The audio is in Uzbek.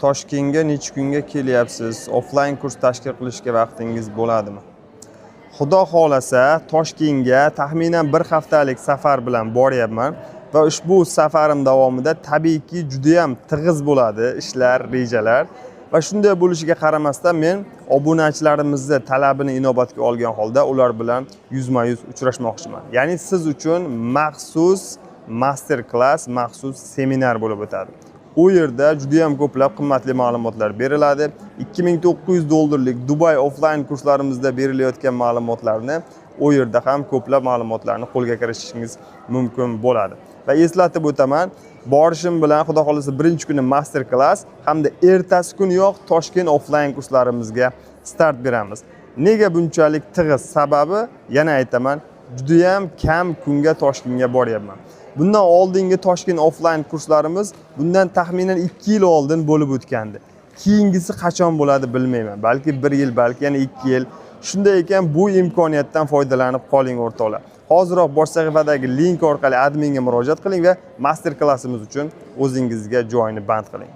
Toshkentga necha kunga kelyapsiz? Offline kurs tashkil qilishga vaqtingiz bo'ladimi? Xudo xolasa Toshkentga taxminan bir haftalik safar bilan boryapman va ushbu safarim davomida tabiiyki juda ham tig'iz bo'ladi ishlar, rejalar va shunday bo'lishiga qaramasdan men obunachilarimizni talabini inobatga olgan holda ular bilan yuzma-yuz uchrashmoqchiman. Ya'ni siz uchun maxsus master class, maxsus seminar bo'lib o'tadi. U yerda juda ham ko'plab qimmatli ma'lumotlar beriladi. $2900 Dubai offline kurslarimizda berilayotgan ma'lumotlarni u yerda ham ko'plab ma'lumotlarni qo'lga kirishingiz mumkin bo'ladi. Va eslatib o'taman, borishim bilan xudo xolasa birinchi kuni master class hamda ertasi kuniyoq Toshkent offline kurslarimizga start beramiz. Nega bunchalik tig'iz? Sababi yana aytaman, juda ham kam kunga Toshkentga boryapman. Bundan oldingi Toshkent offline kurslarimiz bundan taxminan 2 yil oldin bo'lib o'tgandi. Keyingisi qachon bo'ladi bilmayman. Balki 1 yil, balki yana 2 yil. Shunday ekan bu imkoniyatdan foydalanib qoling o'rtoqlar. Hoziroq bosh sahifadagi link orqali adminga murojaat qiling va master klassimiz uchun o'zingizga joyni band qiling.